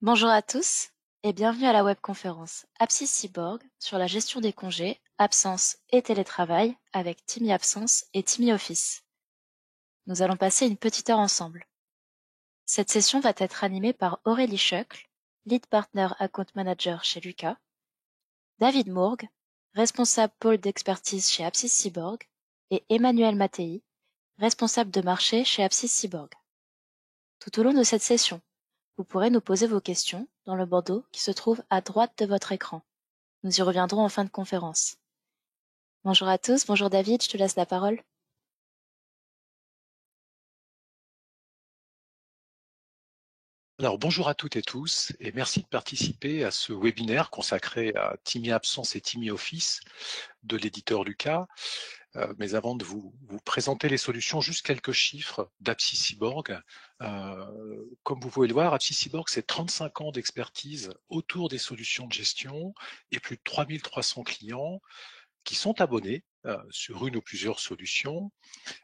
Bonjour à tous et bienvenue à la webconférence Apsis Cyborg sur la gestion des congés, absence et télétravail avec Timmy Absence et Timmy Office. Nous allons passer une petite heure ensemble. Cette session va être animée par Aurélie Schöckl, Lead Partner Account Manager chez Lucas, David Mourgue, responsable pôle d'expertise chez Apsis Cyborg, et Emmanuel Mattei, responsable de marché chez Apsis Cyborg. Tout au long de cette session, vous pourrez nous poser vos questions dans le bandeau qui se trouve à droite de votre écran. Nous y reviendrons en fin de conférence. Bonjour à tous, bonjour David, je te laisse la parole. Alors bonjour à toutes et tous et merci de participer à ce webinaire consacré à Timmy Absence et Timmy Office de l'éditeur Lucas. Mais avant de vous présenter les solutions, juste quelques chiffres d'Apsis Cyborg. Comme vous pouvez le voir, Apsis Cyborg, c'est 35 ans d'expertise autour des solutions de gestion et plus de 3300 clients qui sont abonnés sur une ou plusieurs solutions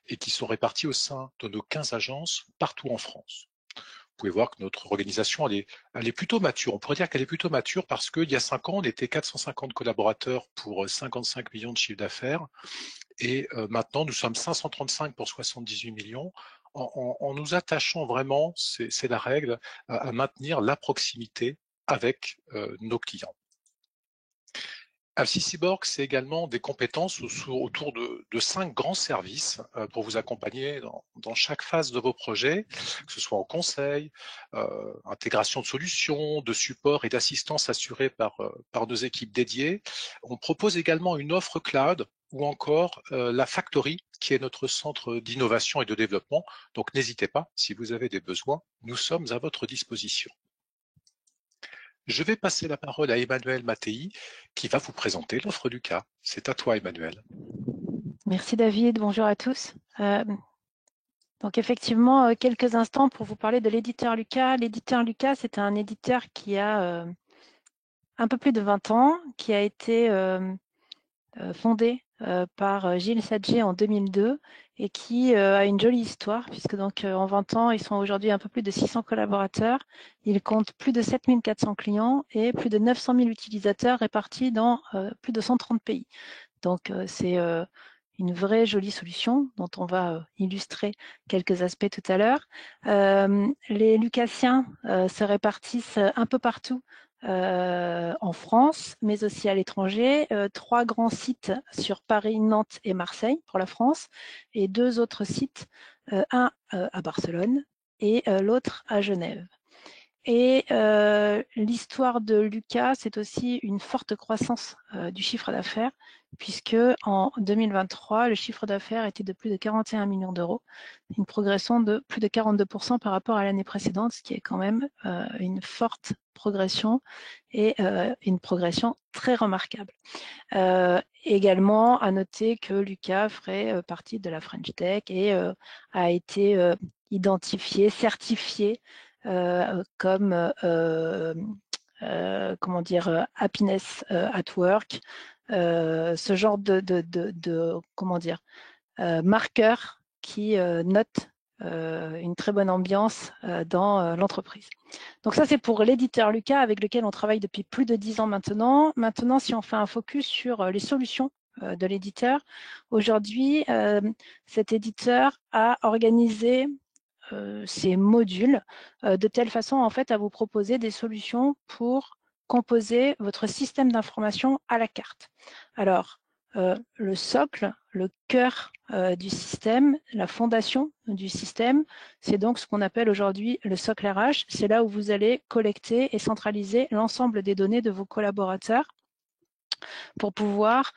et qui sont répartis au sein de nos 15 agences partout en France. Vous pouvez voir que notre organisation, elle est plutôt mature. On pourrait dire qu'elle est plutôt mature parce qu'il y a 5 ans, on était 450 collaborateurs pour 55 millions de chiffre d'affaires. Et maintenant, nous sommes 535 pour 78 millions. En nous attachant vraiment, c'est la règle, à maintenir la proximité avec nos clients. Apsis Cyborg, c'est également des compétences autour de 5 grands services pour vous accompagner dans chaque phase de vos projets, que ce soit en conseil, intégration de solutions, de support et d'assistance assurée par nos équipes dédiées. On propose également une offre cloud ou encore la Factory, qui est notre centre d'innovation et de développement. Donc n'hésitez pas, si vous avez des besoins, nous sommes à votre disposition. Je vais passer la parole à Emmanuel Mattei qui va vous présenter l'offre Lucas. C'est à toi, Emmanuel. Merci David, bonjour à tous. Donc effectivement, quelques instants pour vous parler de l'éditeur Lucas. L'éditeur Lucas, c'est un éditeur qui a un peu plus de 20 ans, qui a été fondé par Gilles Sadger en 2002 et qui a une jolie histoire puisque donc en 20 ans, ils sont aujourd'hui un peu plus de 600 collaborateurs. Ils comptent plus de 7400 clients et plus de 900 000 utilisateurs répartis dans plus de 130 pays. Donc c'est une vraie jolie solution dont on va illustrer quelques aspects tout à l'heure. Les Lucasiens se répartissent un peu partout en France, mais aussi à l'étranger. 3 grands sites sur Paris, Nantes et Marseille pour la France, et 2 autres sites, un à Barcelone et l'autre à Genève. Et l'histoire de Lucas, c'est aussi une forte croissance du chiffre d'affaires, puisque en 2023, le chiffre d'affaires était de plus de 41 millions d'euros, une progression de plus de 42% par rapport à l'année précédente, ce qui est quand même une forte progression et une progression très remarquable. Également, à noter que Lucas ferait partie de la French Tech et a été identifié, certifié comme comment dire, happiness at work, ce genre de comment dire, marqueur qui note une très bonne ambiance dans l'entreprise. Donc ça, c'est pour l'éditeur Lucas avec lequel on travaille depuis plus de 10 ans maintenant. Maintenant, si on fait un focus sur les solutions de l'éditeur, aujourd'hui, cet éditeur a organisé ces modules de telle façon en fait à vous proposer des solutions pour composer votre système d'information à la carte. Alors, le socle, le cœur du système, la fondation du système, c'est donc ce qu'on appelle aujourd'hui le socle RH. C'est là où vous allez collecter et centraliser l'ensemble des données de vos collaborateurs pour pouvoir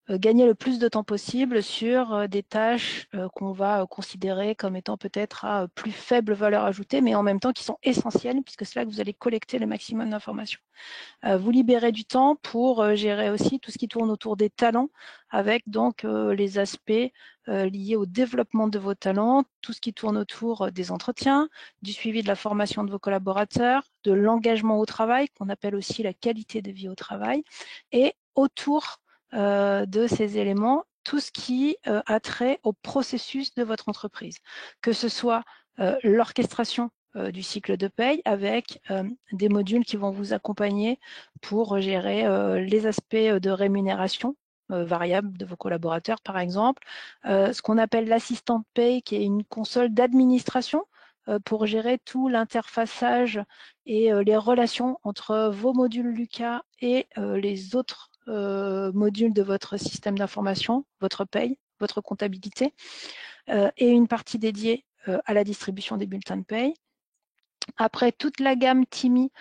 gagner le plus de temps possible sur des tâches qu'on va considérer comme étant peut-être à plus faible valeur ajoutée, mais en même temps qui sont essentielles, puisque c'est là que vous allez collecter le maximum d'informations. Vous libérez du temps pour gérer aussi tout ce qui tourne autour des talents, avec donc les aspects liés au développement de vos talents, tout ce qui tourne autour des entretiens, du suivi de la formation de vos collaborateurs, de l'engagement au travail, qu'on appelle aussi la qualité de vie au travail, et autour de ces éléments, tout ce qui a trait au processus de votre entreprise, que ce soit l'orchestration du cycle de paye avec des modules qui vont vous accompagner pour gérer les aspects de rémunération variable de vos collaborateurs, par exemple. Ce qu'on appelle l'assistant de paye, qui est une console d'administration pour gérer tout l'interfaçage et les relations entre vos modules Luca et les autres modules de votre système d'information, votre paye, votre comptabilité, et une partie dédiée à la distribution des bulletins de paye. Après, toute la gamme Timi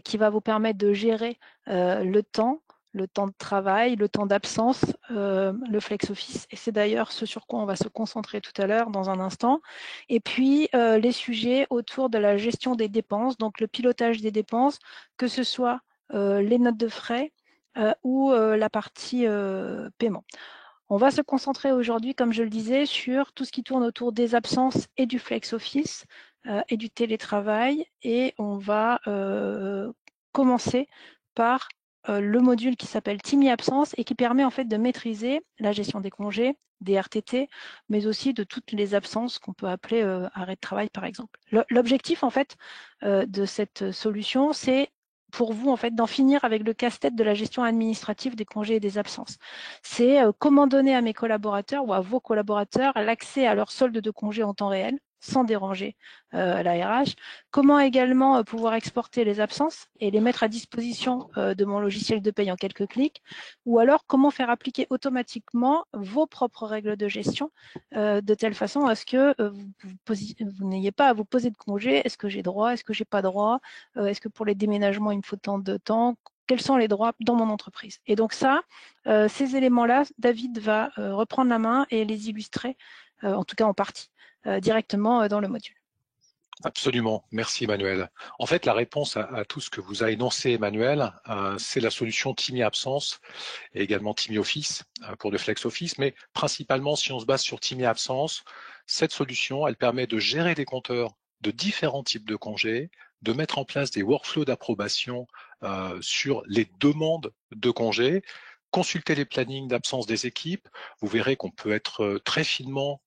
qui va vous permettre de gérer le temps de travail, le temps d'absence, le flex office. Et c'est d'ailleurs ce sur quoi on va se concentrer tout à l'heure dans un instant. Et puis, les sujets autour de la gestion des dépenses, donc le pilotage des dépenses, que ce soit les notes de frais ou la partie paiement. On va se concentrer aujourd'hui, comme je le disais, sur tout ce qui tourne autour des absences et du flex office et du télétravail. Et on va commencer par le module qui s'appelle Timi Absence et qui permet en fait de maîtriser la gestion des congés, des RTT, mais aussi de toutes les absences qu'on peut appeler arrêt de travail, par exemple. L'objectif en fait de cette solution, c'est pour vous en fait d'en finir avec le casse-tête de la gestion administrative des congés et des absences. C'est comment donner à mes collaborateurs ou à vos collaborateurs l'accès à leur solde de congés en temps réel sans déranger la RH. Comment également pouvoir exporter les absences et les mettre à disposition de mon logiciel de paye en quelques clics, ou alors comment faire appliquer automatiquement vos propres règles de gestion de telle façon à ce que vous n'ayez pas à vous poser de congés. Est-ce que j'ai droit? Est-ce que j'ai pas droit? Est-ce que pour les déménagements, il me faut tant de temps? Quels sont les droits dans mon entreprise? Et donc ça, ces éléments-là, David va reprendre la main et les illustrer, en tout cas en partie, directement dans le module. Absolument, merci Emmanuel. En fait, la réponse à tout ce que vous a énoncé Emmanuel, c'est la solution Timi Absence et également Timi Office pour le Flex Office, mais principalement si on se base sur Timi Absence, cette solution, elle permet de gérer des compteurs de différents types de congés, de mettre en place des workflows d'approbation sur les demandes de congés, consulter les plannings d'absence des équipes. Vous verrez qu'on peut être très finement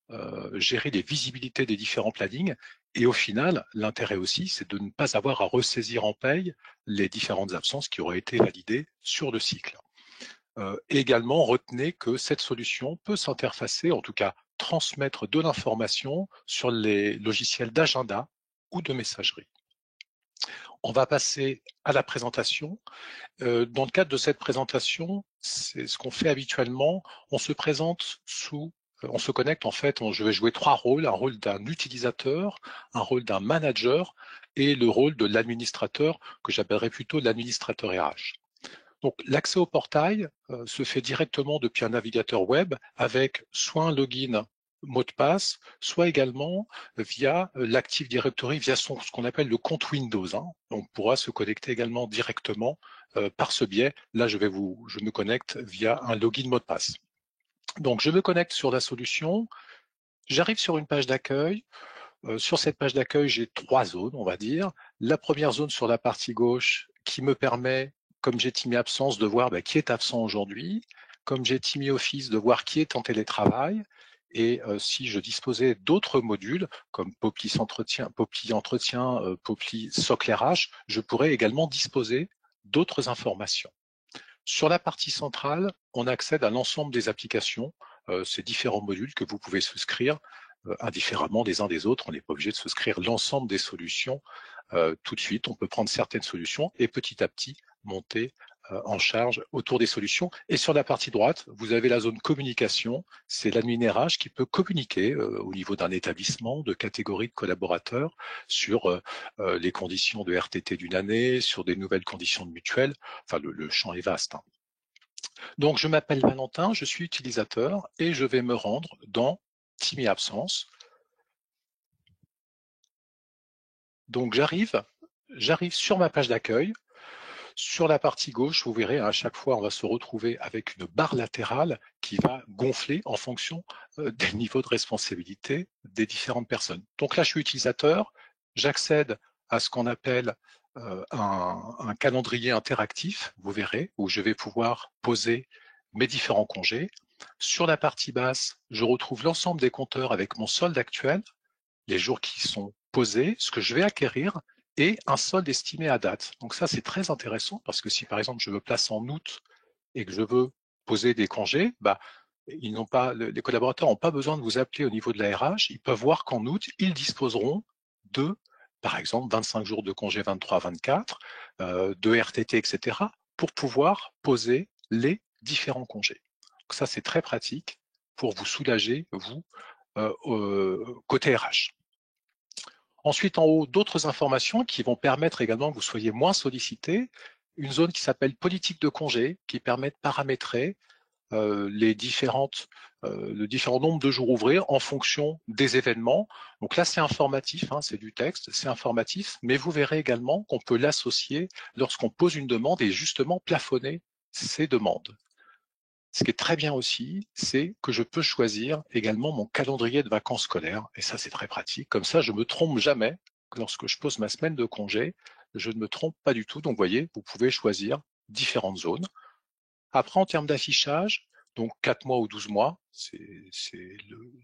gérer les visibilités des différents plannings. Et au final, l'intérêt aussi, c'est de ne pas avoir à ressaisir en paye les différentes absences qui auraient été validées sur le cycle. Également, retenez que cette solution peut s'interfacer, en tout cas transmettre de l'information sur les logiciels d'agenda ou de messagerie. On va passer à la présentation. Dans le cadre de cette présentation, c'est ce qu'on fait habituellement. On se présente on se connecte en fait, je vais jouer 3 rôles, un rôle d'un utilisateur, un rôle d'un manager et le rôle de l'administrateur que j'appellerais plutôt l'administrateur RH. Donc l'accès au portail se fait directement depuis un navigateur web avec soit un login mot de passe, soit également via l'Active Directory, via ce qu'on appelle le compte Windows. On pourra se connecter également directement par ce biais. Là, je me connecte via un login mot de passe. Donc, je me connecte sur la solution. J'arrive sur une page d'accueil. Sur cette page d'accueil, j'ai 3 zones, on va dire. La première zone sur la partie gauche qui me permet, comme j'ai Timi Absence, de voir qui est absent aujourd'hui. Comme j'ai Timi Office, de voir qui est en télétravail. Et si je disposais d'autres modules, comme Popli Entretien, Popli Socle RH, je pourrais également disposer d'autres informations. Sur la partie centrale, on accède à l'ensemble des applications, ces différents modules que vous pouvez souscrire indifféremment des uns des autres. On n'est pas obligé de souscrire l'ensemble des solutions tout de suite. On peut prendre certaines solutions et petit à petit monter en charge autour des solutions. Et sur la partie droite, vous avez la zone communication. C'est l'admin RH qui peut communiquer au niveau d'un établissement, de catégories de collaborateurs sur les conditions de RTT d'une année, sur des nouvelles conditions de mutuelle. Enfin, le champ est vaste. Donc, je m'appelle Valentin, je suis utilisateur et je vais me rendre dans Timi Absence. Donc, j'arrive sur ma page d'accueil. Sur la partie gauche, vous verrez, à chaque fois, on va se retrouver avec une barre latérale qui va gonfler en fonction des niveaux de responsabilité des différentes personnes. Donc là, je suis utilisateur, j'accède à ce qu'on appelle un calendrier interactif, vous verrez, où je vais pouvoir poser mes différents congés. Sur la partie basse, je retrouve l'ensemble des compteurs avec mon solde actuel, les jours qui sont posé, ce que je vais acquérir et un solde estimé à date. Donc ça, c'est très intéressant parce que si par exemple je me place en août et que je veux poser des congés, les collaborateurs n'ont pas besoin de vous appeler au niveau de la RH, ils peuvent voir qu'en août, ils disposeront de, par exemple, 25 jours de congés 23-24, de RTT, etc., pour pouvoir poser les différents congés. Donc ça, c'est très pratique pour vous soulager, vous, côté RH. Ensuite, en haut, d'autres informations qui vont permettre également que vous soyez moins sollicité. Une zone qui s'appelle politique de congé, qui permet de paramétrer le différent nombre de jours ouvrés en fonction des événements. Donc là, c'est informatif, hein, c'est du texte, c'est informatif, mais vous verrez également qu'on peut l'associer lorsqu'on pose une demande et justement plafonner ces demandes. Ce qui est très bien aussi, c'est que je peux choisir également mon calendrier de vacances scolaires. Et ça, c'est très pratique. Comme ça, je ne me trompe jamais. Lorsque je pose ma semaine de congé, je ne me trompe pas du tout. Donc, vous voyez, vous pouvez choisir différentes zones. Après, en termes d'affichage, donc 4 mois ou 12 mois, c'est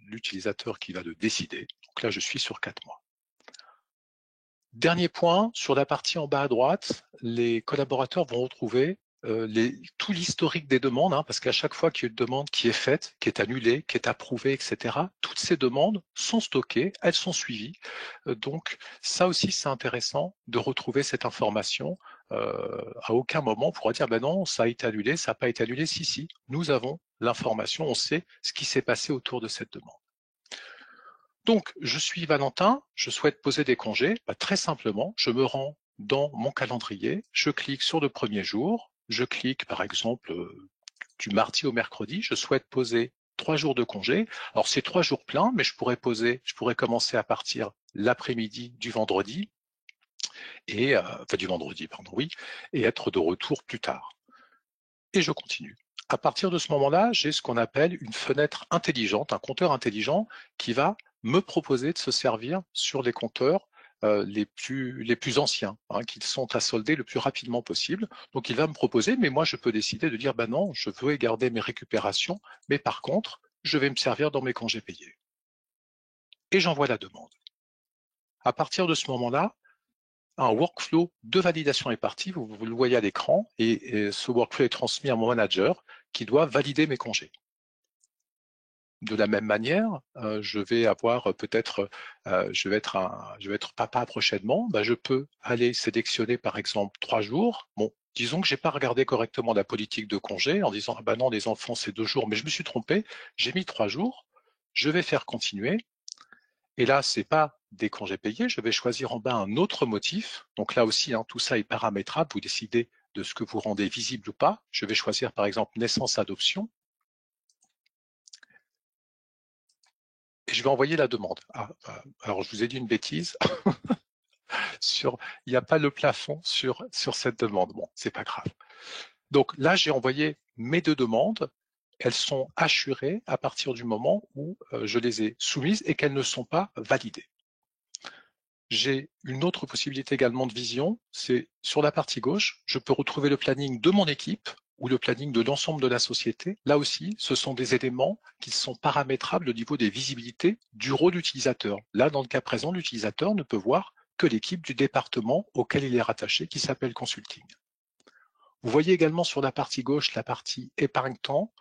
l'utilisateur qui va le décider. Donc là, je suis sur 4 mois. Dernier point, sur la partie en bas à droite, les collaborateurs vont retrouver tout l'historique des demandes, hein, parce qu'à chaque fois qu'il y a une demande qui est faite, qui est annulée, qui est approuvée, etc., toutes ces demandes sont stockées, elles sont suivies. Donc ça aussi, c'est intéressant de retrouver cette information. À aucun moment, on pourra dire, ben non, ça a été annulé, ça n'a pas été annulé. Si, nous avons l'information, on sait ce qui s'est passé autour de cette demande. Donc, je suis Valentin, je souhaite poser des congés. Très simplement, je me rends dans mon calendrier, je clique sur le premier jour, je clique par exemple du mardi au mercredi, je souhaite poser 3 jours de congé. Alors c'est 3 jours pleins, mais je pourrais commencer à partir l'après-midi du vendredi, et être de retour plus tard. Et je continue. À partir de ce moment-là, j'ai ce qu'on appelle une fenêtre intelligente, un compteur intelligent qui va me proposer de se servir sur les compteurs les plus anciens, hein, qui sont à solder le plus rapidement possible. Donc il va me proposer, mais moi je peux décider de dire, non, je veux garder mes récupérations, mais par contre, je vais me servir dans mes congés payés. Et j'envoie la demande. À partir de ce moment-là, un workflow de validation est parti, vous le voyez à l'écran, et ce workflow est transmis à mon manager qui doit valider mes congés. De la même manière, je vais avoir peut-être, je vais être papa prochainement, je peux aller sélectionner par exemple 3 jours. Bon, disons que j'ai pas regardé correctement la politique de congé en disant non, les enfants c'est 2 jours, mais je me suis trompé, j'ai mis 3 jours. Je vais faire continuer. Et là, c'est pas des congés payés, je vais choisir en bas un autre motif. Donc là aussi, hein, tout ça est paramétrable, vous décidez de ce que vous rendez visible ou pas. Je vais choisir par exemple naissance-adoption. Et je vais envoyer la demande. Alors, je vous ai dit une bêtise. Il n'y a pas le plafond sur cette demande. Bon, c'est pas grave. Donc là, j'ai envoyé mes 2 demandes. Elles sont assurées à partir du moment où je les ai soumises et qu'elles ne sont pas validées. J'ai une autre possibilité également de vision, c'est sur la partie gauche, je peux retrouver le planning de mon équipe ou le planning de l'ensemble de la société. Là aussi, ce sont des éléments qui sont paramétrables au niveau des visibilités du rôle utilisateur. Là, dans le cas présent, l'utilisateur ne peut voir que l'équipe du département auquel il est rattaché, qui s'appelle Consulting. Vous voyez également sur la partie gauche, la partie épargne-temps.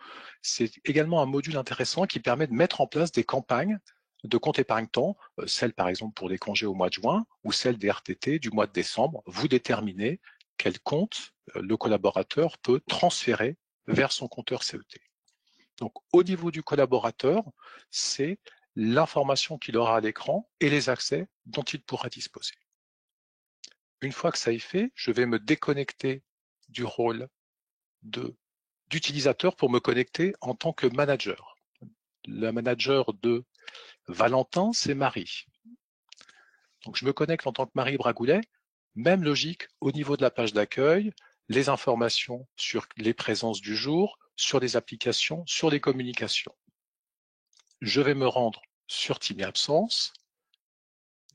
C'est également un module intéressant qui permet de mettre en place des campagnes de compte épargne-temps, celle par exemple pour les congés au mois de juin ou celle des RTT du mois de décembre. Vous déterminez quel compte le collaborateur peut transférer vers son compteur CET. Donc au niveau du collaborateur, c'est l'information qu'il aura à l'écran et les accès dont il pourra disposer. Une fois que ça est fait, je vais me déconnecter du rôle d'utilisateur pour me connecter en tant que manager. Le manager de Valentin, c'est Marie. Donc je me connecte en tant que Marie Bragoulet. Même logique au niveau de la page d'accueil, les informations sur les présences du jour, sur les applications, sur les communications. Je vais me rendre sur Timmy Absence.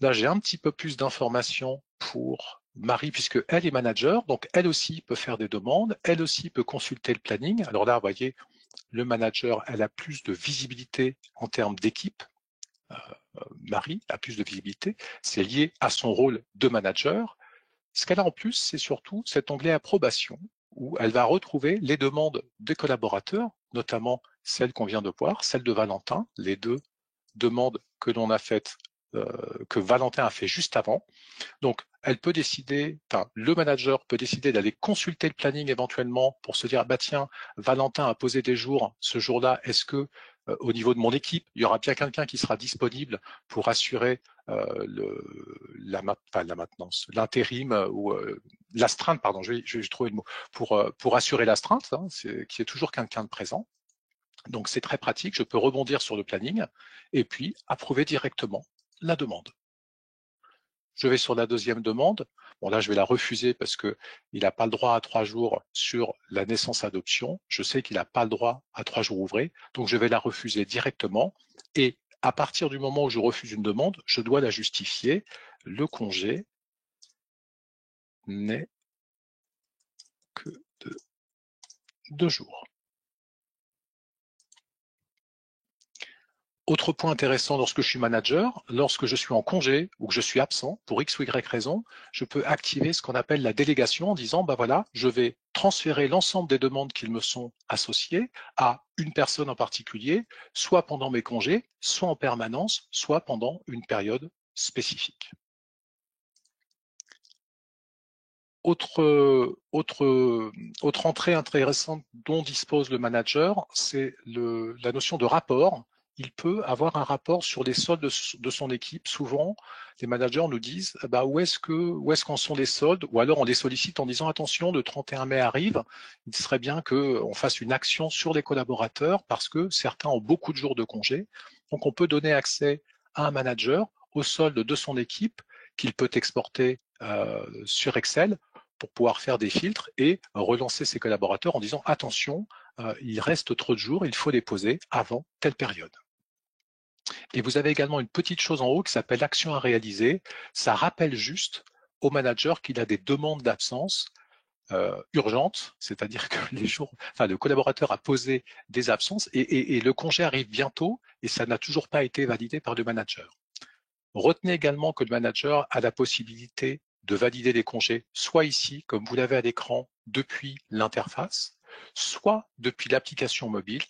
Là, j'ai un petit peu plus d'informations pour Marie, puisque elle est manager, donc elle aussi peut faire des demandes, elle aussi peut consulter le planning. Alors là, vous voyez, le manager, elle a plus de visibilité en termes d'équipe. Marie a plus de visibilité, c'est lié à son rôle de manager. Ce qu'elle a en plus, c'est surtout cet onglet approbation, où elle va retrouver les demandes des collaborateurs, notamment celles qu'on vient de voir, celle de Valentin, les deux demandes que l'on a faites, que Valentin a fait juste avant. Donc, elle peut décider, enfin, le manager peut décider d'aller consulter le planning éventuellement pour se dire, bah tiens, Valentin a posé des jours, ce jour-là, est-ce que au niveau de mon équipe, il y aura bien quelqu'un qui sera disponible pour assurer la maintenance, l'intérim ou l'astreinte, pardon, je vais trouver le mot, pour assurer l'astreinte, hein, qui est toujours quelqu'un de présent. Donc c'est très pratique, je peux rebondir sur le planning et puis approuver directement la demande. Je vais sur la deuxième demande. Bon, là, je vais la refuser parce qu'il n'a pas le droit à 3 jours sur la naissance-adoption. Je sais qu'il n'a pas le droit à 3 jours ouvrés. Donc, je vais la refuser directement. Et à partir du moment où je refuse une demande, je dois la justifier. Le congé n'est que de 2 jours. Autre point intéressant lorsque je suis manager, lorsque je suis en congé ou que je suis absent pour X ou Y raison, je peux activer ce qu'on appelle la délégation en disant, bah voilà, je vais transférer l'ensemble des demandes qui me sont associées à une personne en particulier, soit pendant mes congés, soit en permanence, soit pendant une période spécifique. Autre entrée intéressante dont dispose le manager, c'est la notion de rapport. Il peut avoir un rapport sur les soldes de son équipe. Souvent, les managers nous disent bah, où est-ce qu'en sont les soldes, ou alors on les sollicite en disant attention, le 31 mai arrive, il serait bien qu'on fasse une action sur les collaborateurs parce que certains ont beaucoup de jours de congé. Donc on peut donner accès à un manager aux soldes de son équipe qu'il peut exporter sur Excel pour pouvoir faire des filtres et relancer ses collaborateurs en disant attention, il reste trop de jours, il faut les poser avant telle période. Et vous avez également une petite chose en haut qui s'appelle action à réaliser. Ça rappelle juste au manager qu'il a des demandes d'absence urgentes, c'est-à-dire que le collaborateur a posé des absences et le congé arrive bientôt et ça n'a toujours pas été validé par le manager. Retenez également que le manager a la possibilité de valider les congés, soit ici, comme vous l'avez à l'écran, depuis l'interface, soit depuis l'application mobile,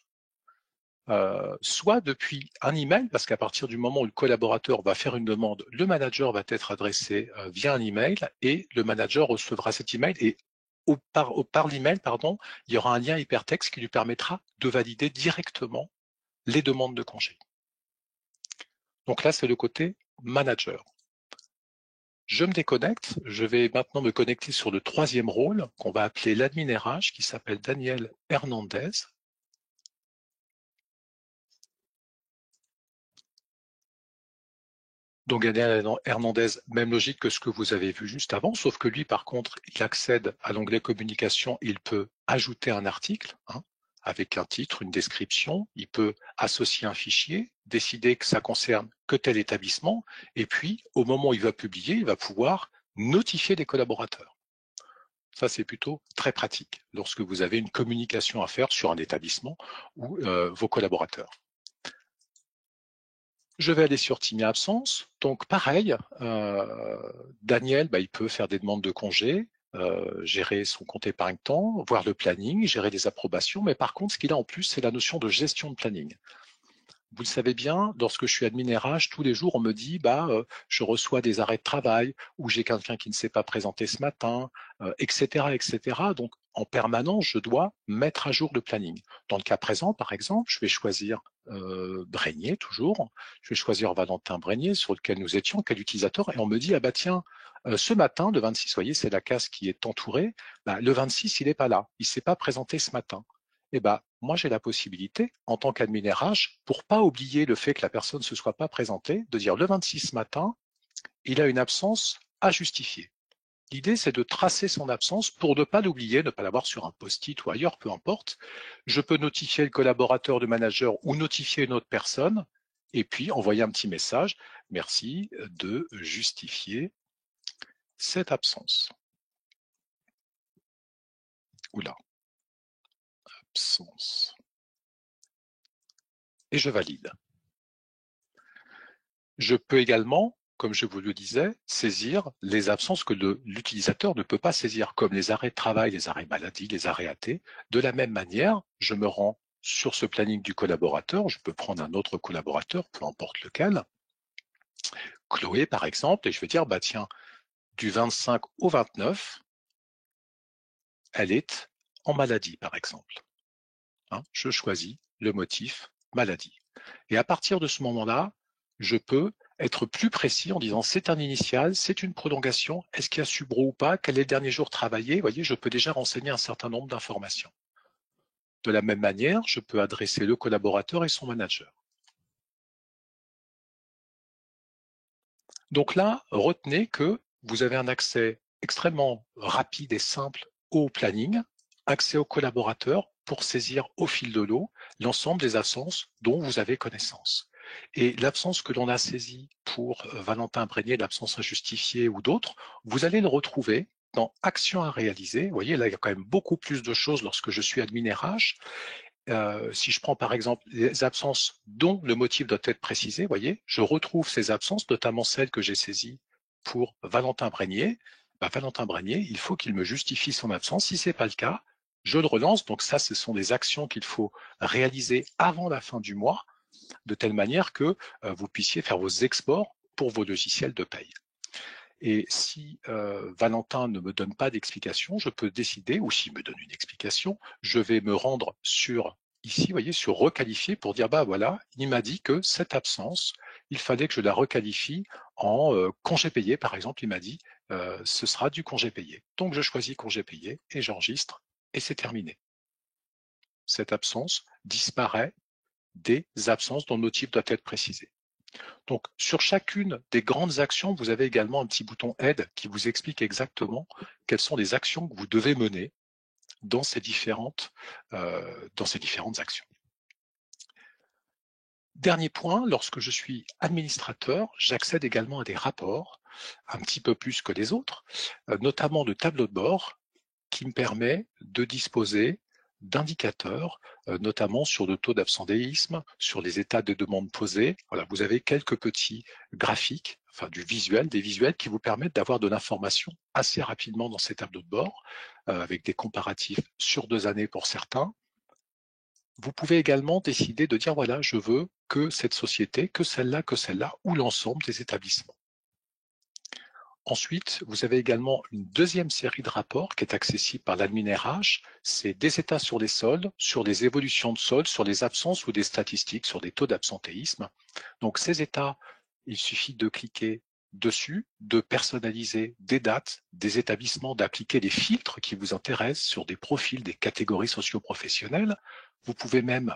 soit depuis un email, parce qu'à partir du moment où le collaborateur va faire une demande, le manager va être adressé via un email et le manager recevra cet email et par l'email, il y aura un lien hypertexte qui lui permettra de valider directement les demandes de congés. Donc là, c'est le côté manager. Je me déconnecte, je vais maintenant me connecter sur le troisième rôle qu'on va appeler l'admin RH qui s'appelle Daniel Hernandez. Donc Daniel Hernandez, même logique que ce que vous avez vu juste avant, sauf que lui par contre, il accède à l'onglet communication, il peut ajouter un article avec un titre, une description, il peut associer un fichier, décider que ça concerne que tel établissement, et puis au moment où il va publier, il va pouvoir notifier des collaborateurs. Ça, c'est plutôt très pratique lorsque vous avez une communication à faire sur un établissement ou vos collaborateurs. Je vais aller sur Timia Absence. Donc, pareil, Daniel, il peut faire des demandes de congés, gérer son compte épargne-temps, voir le planning, gérer des approbations. Mais par contre, ce qu'il a en plus, c'est la notion de gestion de planning. Vous le savez bien, lorsque je suis admin RH, tous les jours, on me dit je reçois des arrêts de travail ou j'ai quelqu'un qui ne s'est pas présenté ce matin, etc., etc. Donc, en permanence, je dois mettre à jour le planning. Dans le cas présent, par exemple, je vais choisir Brégnier, toujours. Je vais choisir Valentin Brégnier, sur lequel nous étions, quel utilisateur, et on me dit tiens, ce matin, le 26, vous voyez, c'est la case qui est entourée, le 26, il n'est pas là, il ne s'est pas présenté ce matin. Moi, j'ai la possibilité, en tant qu'admin RH, pour pas oublier le fait que la personne ne se soit pas présentée, de dire le 26 matin, il a une absence à justifier. L'idée, c'est de tracer son absence pour ne pas l'oublier, ne pas l'avoir sur un post-it ou ailleurs, peu importe. Je peux notifier le collaborateur du manager ou notifier une autre personne, et puis envoyer un petit message. Merci de justifier cette absence. Oula. Absence. Et je valide. Je peux également, comme je vous le disais, saisir les absences que l'utilisateur ne peut pas saisir, comme les arrêts de travail, les arrêts maladie, les arrêts AT. De la même manière, je me rends sur ce planning du collaborateur, je peux prendre un autre collaborateur, peu importe lequel, Chloé par exemple, et je vais dire, bah tiens, du 25 au 29, elle est en maladie par exemple. Je choisis le motif maladie. Et à partir de ce moment-là, je peux être plus précis en disant c'est un initial, c'est une prolongation, est-ce qu'il y a subro ou pas, quel est le dernier jour travaillé. Vous voyez, je peux déjà renseigner un certain nombre d'informations. De la même manière, je peux adresser le collaborateur et son manager. Donc là, retenez que vous avez un accès extrêmement rapide et simple au planning, accès au collaborateur pour saisir au fil de l'eau l'ensemble des absences dont vous avez connaissance. Et l'absence que l'on a saisie pour Valentin Brégnier, l'absence injustifiée ou d'autres, vous allez le retrouver dans Action à réaliser. Vous voyez, là, il y a quand même beaucoup plus de choses lorsque je suis admin RH. Si je prends par exemple les absences dont le motif doit être précisé, vous voyez, je retrouve ces absences, notamment celles que j'ai saisies pour Valentin Brégnier. Valentin Brégnier, il faut qu'il me justifie son absence. Si ce n'est pas le cas, je le relance. Donc ça, ce sont des actions qu'il faut réaliser avant la fin du mois, de telle manière que vous puissiez faire vos exports pour vos logiciels de paye. Et si Valentin ne me donne pas d'explication, je peux décider, ou s'il me donne une explication, je vais me rendre sur, ici, vous voyez, sur requalifier pour dire, bah voilà, il m'a dit que cette absence, il fallait que je la requalifie en congé payé, par exemple, il m'a dit, ce sera du congé payé. Donc je choisis congé payé et j'enregistre et c'est terminé. Cette absence disparaît des absences dont le motif doit être précisé. Donc, sur chacune des grandes actions, vous avez également un petit bouton aide qui vous explique exactement quelles sont les actions que vous devez mener dans ces différentes actions. Dernier point, lorsque je suis administrateur, j'accède également à des rapports, un petit peu plus que les autres, notamment de tableaux de bord qui me permet de disposer d'indicateurs, notamment sur le taux d'absentéisme, sur les états de demande posés. Voilà, vous avez quelques petits graphiques, enfin des visuels qui vous permettent d'avoir de l'information assez rapidement dans ces tableaux de bord, avec des comparatifs sur 2 années pour certains. Vous pouvez également décider de dire, voilà, je veux que cette société, que celle-là, ou l'ensemble des établissements. Ensuite, vous avez également une deuxième série de rapports qui est accessible par l'admin RH. C'est des états sur les soldes, sur les évolutions de soldes, sur les absences ou des statistiques, sur des taux d'absentéisme. Donc ces états, il suffit de cliquer dessus, de personnaliser des dates, des établissements, d'appliquer des filtres qui vous intéressent sur des profils, des catégories socio-professionnelles. Vous pouvez même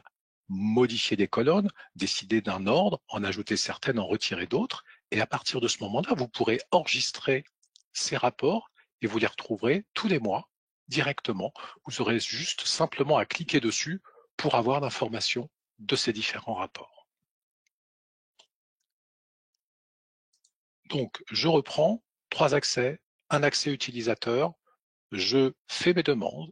modifier des colonnes, décider d'un ordre, en ajouter certaines, en retirer d'autres. Et à partir de ce moment-là, vous pourrez enregistrer ces rapports et vous les retrouverez tous les mois directement. Vous aurez juste simplement à cliquer dessus pour avoir l'information de ces différents rapports. Donc, je reprends 3 accès, un accès utilisateur, je fais mes demandes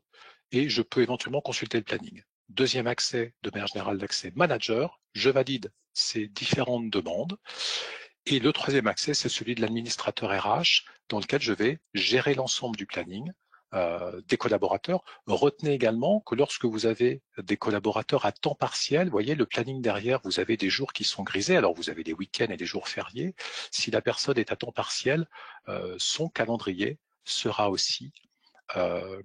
et je peux éventuellement consulter le planning. Deuxième accès, de manière générale, l'accès manager, je valide ces différentes demandes. Et le troisième accès, c'est celui de l'administrateur RH, dans lequel je vais gérer l'ensemble du planning des collaborateurs. Retenez également que lorsque vous avez des collaborateurs à temps partiel, vous voyez le planning derrière, vous avez des jours qui sont grisés, alors vous avez des week-ends et des jours fériés. Si la personne est à temps partiel, son calendrier sera aussi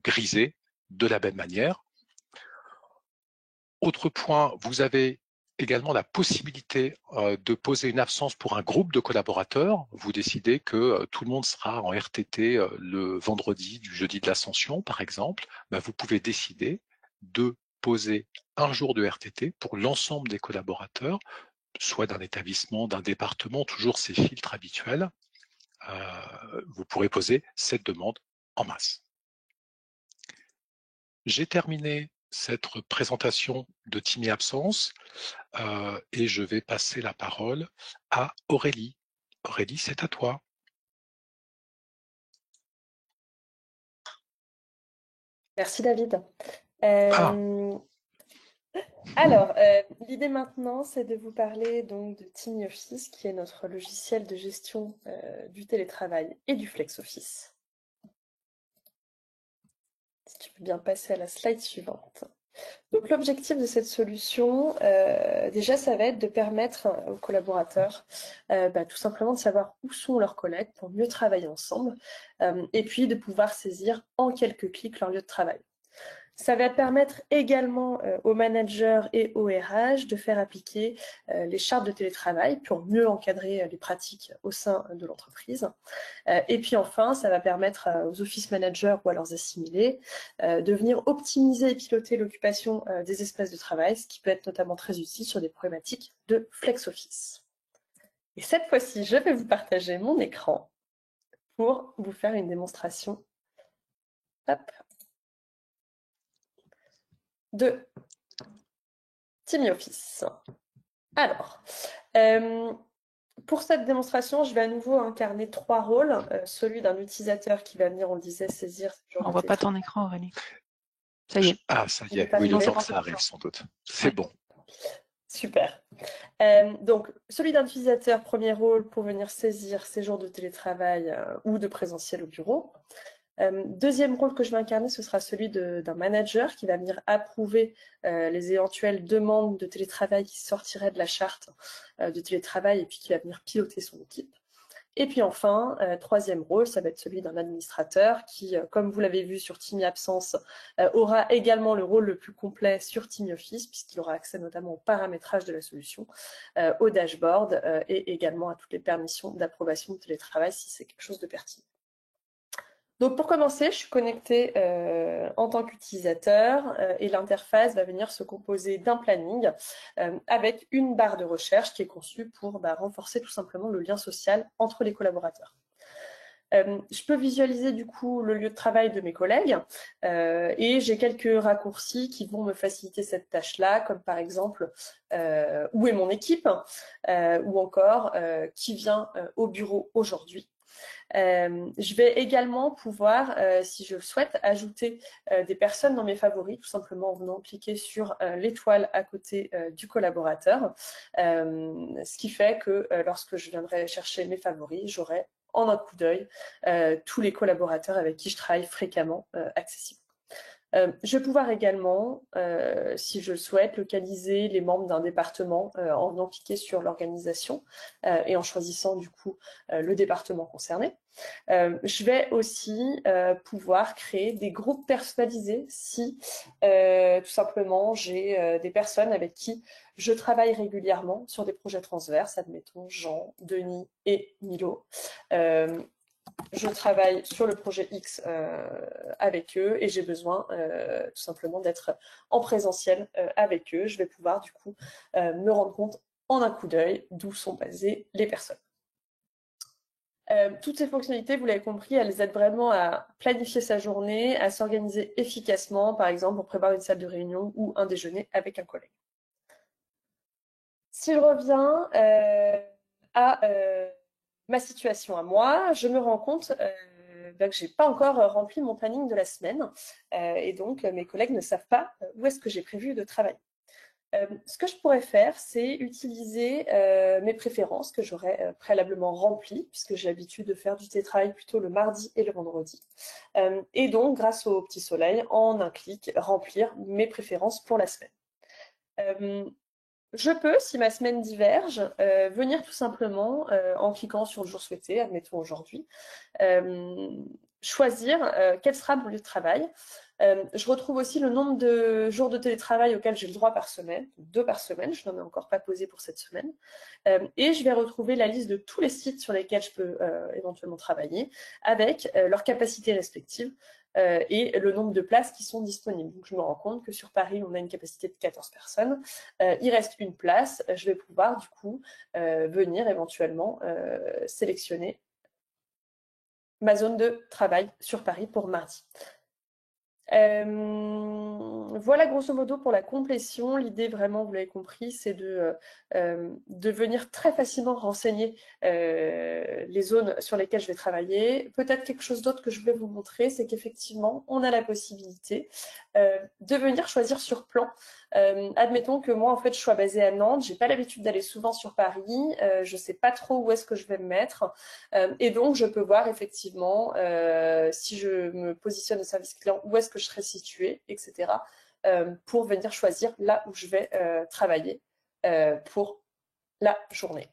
grisé de la même manière. Autre point, vous avez également la possibilité de poser une absence pour un groupe de collaborateurs. Vous décidez que tout le monde sera en RTT le vendredi du jeudi de l'Ascension, par exemple. Vous pouvez décider de poser un jour de RTT pour l'ensemble des collaborateurs, soit d'un établissement, d'un département, toujours ces filtres habituels. Vous pourrez poser cette demande en masse. J'ai terminé cette présentation de Timmy Absence et je vais passer la parole à Aurélie. Aurélie, c'est à toi. Merci David. Alors, l'idée maintenant, c'est de vous parler donc de TimeOffice, qui est notre logiciel de gestion du télétravail et du flex office. Si tu peux bien passer à la slide suivante. Donc l'objectif de cette solution, déjà, ça va être de permettre aux collaborateurs tout simplement de savoir où sont leurs collègues pour mieux travailler ensemble, et puis de pouvoir saisir en quelques clics leur lieu de travail. Ça va permettre également aux managers et aux RH de faire appliquer les chartes de télétravail pour mieux encadrer les pratiques au sein de l'entreprise. Et puis enfin, ça va permettre aux office managers ou à leurs assimilés de venir optimiser et piloter l'occupation des espaces de travail, ce qui peut être notamment très utile sur des problématiques de flex office. Et cette fois-ci, je vais vous partager mon écran pour vous faire une démonstration. Hop. De TimeOffice. Alors, pour cette démonstration, je vais à nouveau incarner 3 rôles. Celui d'un utilisateur qui va venir, on le disait, saisir. On ne voit pas ton écran, Aurélie. Ça y est. Ah, ça y est. pas Oui, le arrivé. temps que ça arrive, sans doute. C'est bon. Super. Donc, celui d'un utilisateur, premier rôle, pour venir saisir ses jours de télétravail ou de présentiel au bureau. Deuxième rôle que je vais incarner, ce sera celui d'un manager qui va venir approuver les éventuelles demandes de télétravail qui sortiraient de la charte de télétravail et puis qui va venir piloter son équipe. Et puis enfin, troisième rôle, ça va être celui d'un administrateur qui, comme vous l'avez vu sur TimeAbsence, aura également le rôle le plus complet sur TimeOffice, puisqu'il aura accès notamment au paramétrage de la solution, au dashboard et également à toutes les permissions d'approbation de télétravail si c'est quelque chose de pertinent. Donc pour commencer, je suis connectée en tant qu'utilisateur et l'interface va venir se composer d'un planning avec une barre de recherche qui est conçue pour renforcer tout simplement le lien social entre les collaborateurs. Je peux visualiser du coup le lieu de travail de mes collègues et j'ai quelques raccourcis qui vont me faciliter cette tâche-là, comme par exemple où est mon équipe ou encore qui vient au bureau aujourd'hui. Je vais également pouvoir, si je le souhaite, ajouter des personnes dans mes favoris, tout simplement en venant cliquer sur l'étoile à côté du collaborateur, ce qui fait que lorsque je viendrai chercher mes favoris, j'aurai en un coup d'œil tous les collaborateurs avec qui je travaille fréquemment accessibles. Je vais pouvoir également, si je le souhaite, localiser les membres d'un département en venant cliquer sur l'organisation et en choisissant du coup le département concerné. Je vais aussi pouvoir créer des groupes personnalisés si tout simplement j'ai des personnes avec qui je travaille régulièrement sur des projets transverses, admettons Jean, Denis et Milo. Je travaille sur le projet X avec eux et j'ai besoin tout simplement d'être en présentiel avec eux. Je vais pouvoir du coup me rendre compte en un coup d'œil d'où sont basées les personnes. Toutes ces fonctionnalités, vous l'avez compris, elles aident vraiment à planifier sa journée, à s'organiser efficacement, par exemple pour préparer une salle de réunion ou un déjeuner avec un collègue. Si je reviens à ma situation à moi, je me rends compte que je n'ai pas encore rempli mon planning de la semaine et donc mes collègues ne savent pas où est-ce que j'ai prévu de travailler. Ce que je pourrais faire, c'est utiliser mes préférences que j'aurais préalablement remplies, puisque j'ai l'habitude de faire du télétravail plutôt le mardi et le vendredi. Et donc, grâce au petit soleil, en un clic, remplir mes préférences pour la semaine. Je peux, si ma semaine diverge, venir tout simplement, en cliquant sur le jour souhaité, admettons aujourd'hui, choisir quel sera mon lieu de travail. Je retrouve aussi le nombre de jours de télétravail auxquels j'ai le droit par semaine, 2 par semaine, je n'en ai encore pas posé pour cette semaine. Et je vais retrouver la liste de tous les sites sur lesquels je peux éventuellement travailler, avec leurs capacités respectives et le nombre de places qui sont disponibles. Donc je me rends compte que sur Paris, on a une capacité de 14 personnes. Il reste une place, je vais pouvoir du coup venir éventuellement sélectionner ma zone de travail sur Paris pour mardi. Voilà grosso modo pour la complétion. L'idée vraiment, vous l'avez compris, c'est de venir très facilement renseigner les zones sur lesquelles je vais travailler. Peut-être quelque chose d'autre que je voulais vous montrer, c'est qu'effectivement, on a la possibilité de venir choisir sur plan Admettons que moi, en fait, je sois basée à Nantes, j'ai pas l'habitude d'aller souvent sur Paris, je sais pas trop où est-ce que je vais me mettre, et donc je peux voir effectivement si je me positionne au service client, où est-ce que je serai située, etc., pour venir choisir là où je vais travailler pour la journée.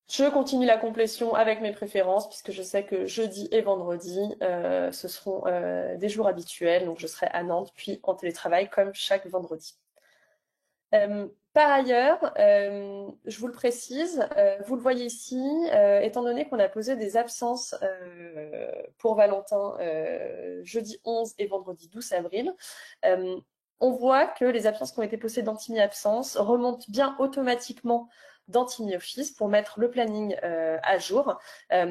Je continue la complétion avec mes préférences puisque je sais que jeudi et vendredi, ce seront des jours habituels. Donc, je serai à Nantes puis en télétravail comme chaque vendredi. Par ailleurs, je vous le précise, vous le voyez ici, étant donné qu'on a posé des absences pour Valentin jeudi 11 et vendredi 12 avril, on voit que les absences qui ont été posées dans Timmy Absence remontent bien automatiquement dans Timmy Office pour mettre le planning à jour.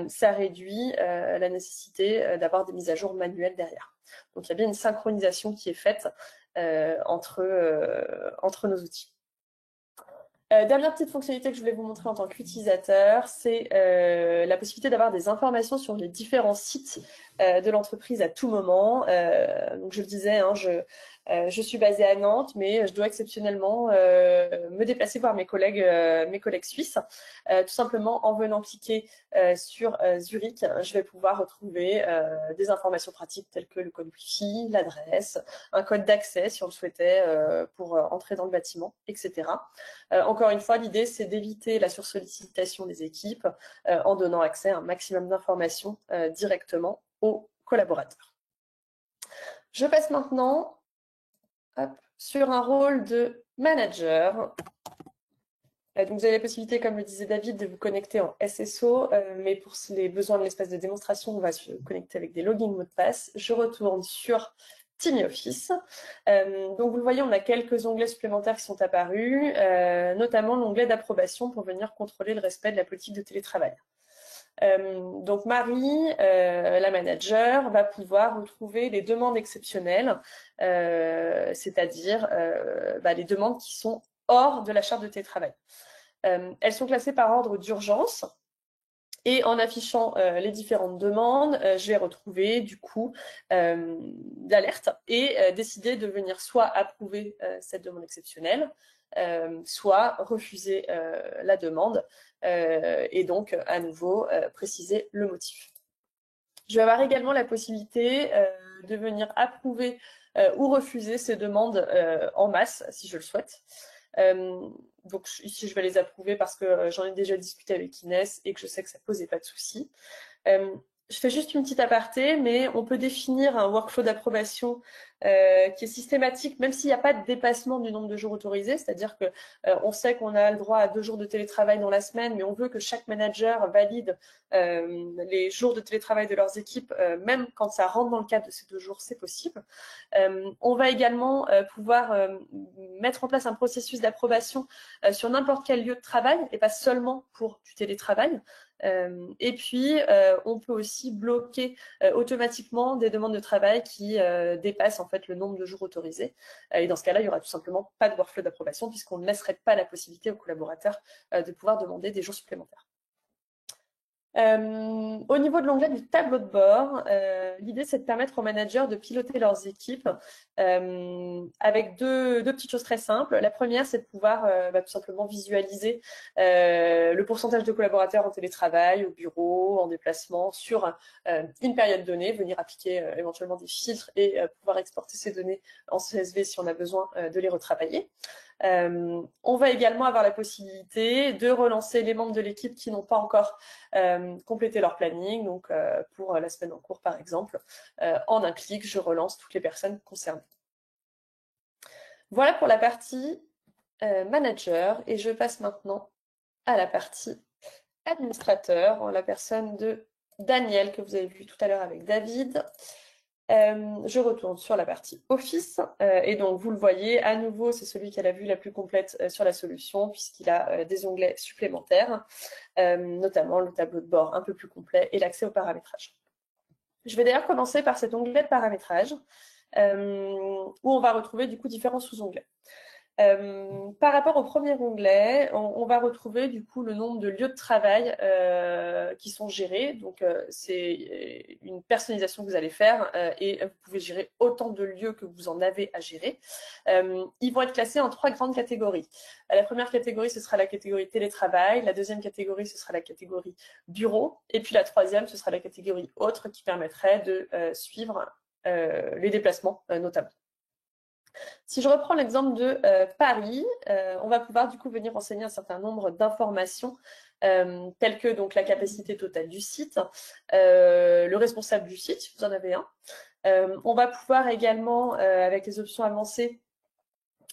Ça réduit la nécessité d'avoir des mises à jour manuelles derrière. Donc, il y a bien une synchronisation qui est faite entre nos outils. Dernière petite fonctionnalité que je voulais vous montrer en tant qu'utilisateur, c'est la possibilité d'avoir des informations sur les différents sites de l'entreprise à tout moment. Donc je le disais, hein, je suis basée à Nantes, mais je dois exceptionnellement me déplacer voir mes collègues suisses. Tout simplement en venant cliquer sur Zurich, je vais pouvoir retrouver des informations pratiques telles que le code Wi-Fi, l'adresse, un code d'accès si on le souhaitait pour entrer dans le bâtiment, etc. Encore une fois, l'idée, c'est d'éviter la sursollicitation des équipes en donnant accès à un maximum d'informations directement aux collaborateurs. Je passe maintenant sur un rôle de manager. Donc, vous avez la possibilité, comme le disait David, de vous connecter en SSO, mais pour les besoins de l'espace de démonstration, on va se connecter avec des logins mots de passe. Je retourne sur Timmy Office. Donc, vous le voyez, on a quelques onglets supplémentaires qui sont apparus, notamment l'onglet d'approbation pour venir contrôler le respect de la politique de télétravail. Donc Marie, la manager, va pouvoir retrouver les demandes exceptionnelles, c'est-à-dire les demandes qui sont hors de la charte de télétravail. Elles sont classées par ordre d'urgence. Et en affichant les différentes demandes, je vais retrouver du coup l'alerte et décider de venir soit approuver cette demande exceptionnelle, soit refuser la demande et donc à nouveau préciser le motif. Je vais avoir également la possibilité de venir approuver ou refuser ces demandes en masse si je le souhaite. Donc ici, je vais les approuver parce que j'en ai déjà discuté avec Inès et que je sais que ça ne posait pas de souci. Je fais juste une petite aparté, mais on peut définir un workflow d'approbation qui est systématique, même s'il n'y a pas de dépassement du nombre de jours autorisés, c'est-à-dire que on sait qu'on a le droit à 2 jours de télétravail dans la semaine, mais on veut que chaque manager valide les jours de télétravail de leurs équipes, même quand ça rentre dans le cadre de ces 2 jours, c'est possible. On va également pouvoir mettre en place un processus d'approbation sur n'importe quel lieu de travail et pas seulement pour du télétravail. Et puis, on peut aussi bloquer automatiquement des demandes de travail qui dépassent en fait le nombre de jours autorisés. Et dans ce cas-là, il n'y aura tout simplement pas de workflow d'approbation puisqu'on ne laisserait pas la possibilité aux collaborateurs de pouvoir demander des jours supplémentaires. Au niveau de l'onglet du tableau de bord, l'idée c'est de permettre aux managers de piloter leurs équipes avec deux petites choses très simples. La première, c'est de pouvoir tout simplement visualiser le pourcentage de collaborateurs en télétravail, au bureau, en déplacement, sur une période donnée, venir appliquer éventuellement des filtres et pouvoir exporter ces données en CSV si on a besoin de les retravailler. On va également avoir la possibilité de relancer les membres de l'équipe qui n'ont pas encore complété leur planning. Donc, pour la semaine en cours, par exemple, en un clic, je relance toutes les personnes concernées. Voilà pour la partie manager. Et je passe maintenant à la partie administrateur, en la personne de Daniel, que vous avez vu tout à l'heure avec David. Je retourne sur la partie Office et donc vous le voyez, à nouveau c'est celui qui a la vue la plus complète sur la solution puisqu'il a des onglets supplémentaires, notamment le tableau de bord un peu plus complet et l'accès au paramétrage. Je vais d'ailleurs commencer par cet onglet de paramétrage où on va retrouver du coup différents sous-onglets. Par rapport au premier onglet, on va retrouver du coup le nombre de lieux de travail qui sont gérés. Donc c'est une personnalisation que vous allez faire et vous pouvez gérer autant de lieux que vous en avez à gérer. Ils vont être classés en 3 grandes catégories. La première catégorie, ce sera la catégorie télétravail. La deuxième catégorie, ce sera la catégorie bureau. Et puis la troisième, ce sera la catégorie autre qui permettrait de suivre les déplacements notamment. Si je reprends l'exemple de Paris, on va pouvoir du coup venir renseigner un certain nombre d'informations telles que donc la capacité totale du site, le responsable du site, si vous en avez un. On va pouvoir également, avec les options avancées,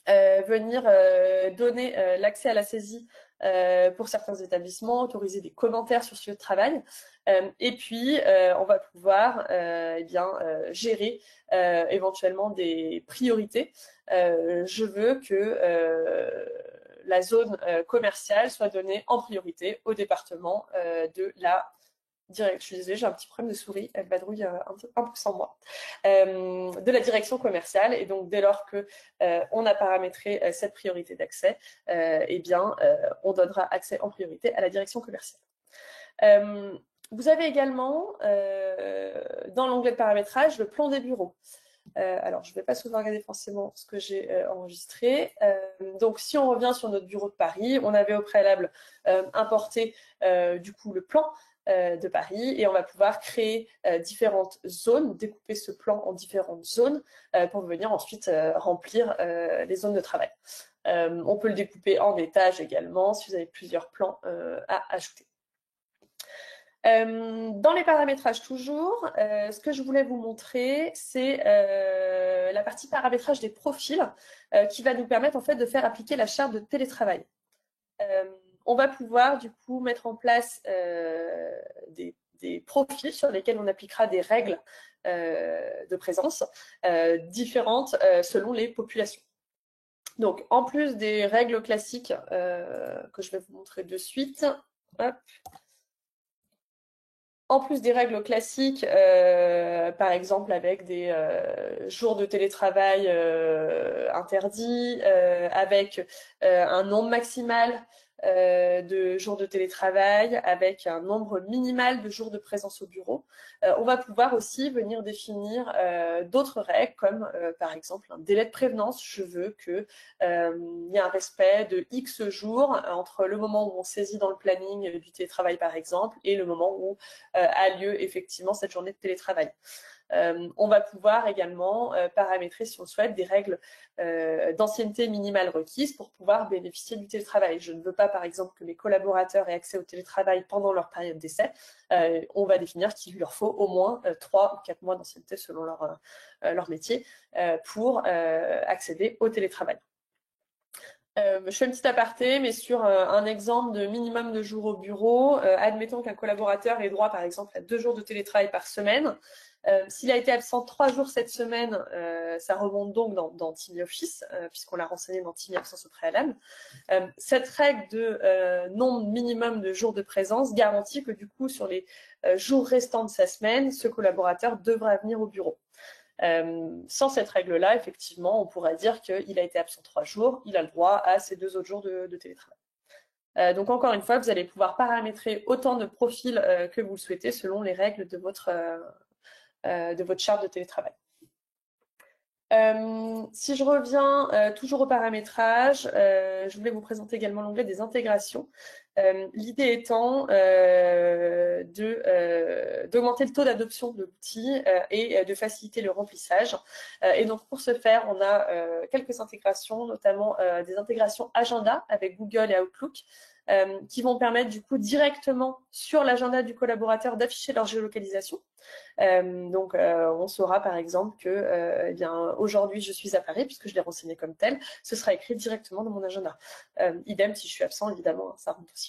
venir donner l'accès à la saisie pour certains établissements, autoriser des commentaires sur ce lieu de travail. Et puis, on va pouvoir gérer éventuellement des priorités. Je veux que la zone commerciale soit donnée en priorité au département de la direction. Je suis désolée, j'ai un petit problème de souris, elle vadrouille un peu sans moi. De la direction commerciale. Et donc, dès lors que on a paramétré cette priorité d'accès, on donnera accès en priorité à la direction commerciale. Vous avez également, dans l'onglet de paramétrage, le plan des bureaux. Alors, je ne vais pas sauvegarder forcément ce que j'ai enregistré. Donc, si on revient sur notre bureau de Paris, on avait au préalable importé du coup le plan de Paris et on va pouvoir créer différentes zones, découper ce plan en différentes zones pour venir ensuite remplir les zones de travail. On peut le découper en étages également si vous avez plusieurs plans à ajouter. Dans les paramétrages toujours, ce que je voulais vous montrer, c'est la partie paramétrage des profils qui va nous permettre en fait de faire appliquer la charte de télétravail. On va pouvoir du coup mettre en place des profils sur lesquels on appliquera des règles de présence différentes selon les populations. Donc, en plus des règles classiques que je vais vous montrer de suite, hop. En plus des règles classiques, par exemple avec des jours de télétravail interdits, avec un nombre maximal de jours de télétravail, avec un nombre minimal de jours de présence au bureau, on va pouvoir aussi venir définir d'autres règles comme par exemple un délai de prévenance. Je veux qu'il y ait un respect de X jours entre le moment où on saisit dans le planning du télétravail par exemple et le moment où a lieu effectivement cette journée de télétravail. On va pouvoir également paramétrer, si on le souhaite, des règles d'ancienneté minimale requises pour pouvoir bénéficier du télétravail. Je ne veux pas, par exemple, que mes collaborateurs aient accès au télétravail pendant leur période d'essai. On va définir qu'il leur faut au moins 3 ou 4 mois d'ancienneté selon leur métier pour accéder au télétravail. Je fais un petit aparté, mais sur un exemple de minimum de jours au bureau, admettons qu'un collaborateur ait droit, par exemple, à 2 jours de télétravail par semaine. S'il a été absent 3 jours cette semaine, ça remonte donc dans TimeOffice, puisqu'on l'a renseigné dans Time Absence au préalable. Cette règle de nombre minimum de jours de présence garantit que du coup, sur les jours restants de sa semaine, ce collaborateur devra venir au bureau. Sans cette règle-là, effectivement, on pourrait dire qu'il a été absent 3 jours, il a le droit à ces 2 autres jours de télétravail. Donc encore une fois, vous allez pouvoir paramétrer autant de profils que vous le souhaitez selon les règles de votre charte de télétravail. Si je reviens toujours au paramétrage, je voulais vous présenter également l'onglet des intégrations. L'idée étant d'augmenter le taux d'adoption de l'outil et de faciliter le remplissage. Et donc pour ce faire, on a quelques intégrations, notamment des intégrations agenda avec Google et Outlook, qui vont permettre du coup directement sur l'agenda du collaborateur d'afficher leur géolocalisation. Donc on saura par exemple que aujourd'hui je suis à Paris puisque je l'ai renseigné comme tel, ce sera écrit directement dans mon agenda. Idem si je suis absent, évidemment, ça rentre aussi.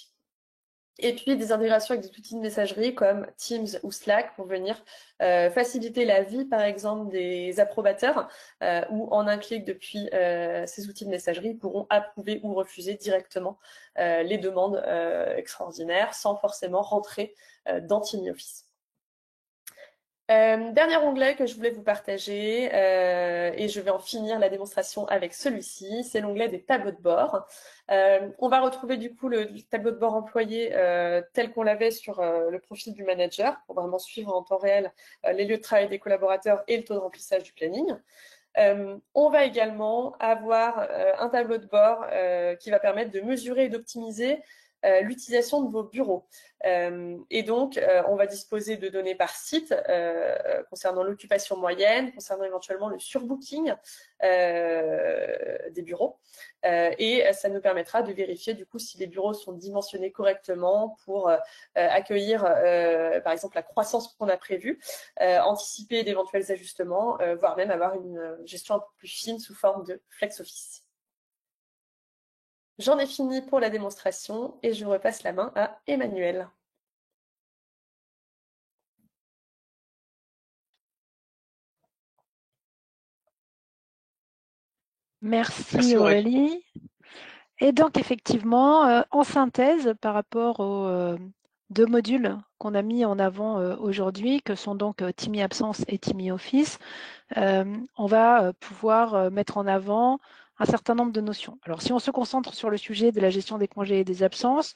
Et puis des intégrations avec des outils de messagerie comme Teams ou Slack pour venir faciliter la vie, par exemple, des approbateurs où en un clic depuis ces outils de messagerie, ils pourront approuver ou refuser directement les demandes extraordinaires sans forcément rentrer dans TimeOffice. Dernier onglet que je voulais vous partager, et je vais en finir la démonstration avec celui-ci, c'est l'onglet des tableaux de bord. On va retrouver du coup le tableau de bord employé tel qu'on l'avait sur le profil du manager, pour vraiment suivre en temps réel les lieux de travail des collaborateurs et le taux de remplissage du planning. On va également avoir un tableau de bord qui va permettre de mesurer et d'optimiser l'utilisation de vos bureaux. Et donc, on va disposer de données par site concernant l'occupation moyenne, concernant éventuellement le surbooking des bureaux. Et ça nous permettra de vérifier du coup si les bureaux sont dimensionnés correctement pour accueillir par exemple la croissance qu'on a prévue, anticiper d'éventuels ajustements, voire même avoir une gestion un peu plus fine sous forme de flex office. J'en ai fini pour la démonstration et je repasse la main à Emmanuel. Merci Aurélie. Et donc effectivement, en synthèse par rapport aux 2 modules qu'on a mis en avant aujourd'hui, que sont donc Timmy Absence et Timmy Office, on va pouvoir mettre en avant un certain nombre de notions. Alors si on se concentre sur le sujet de la gestion des congés et des absences,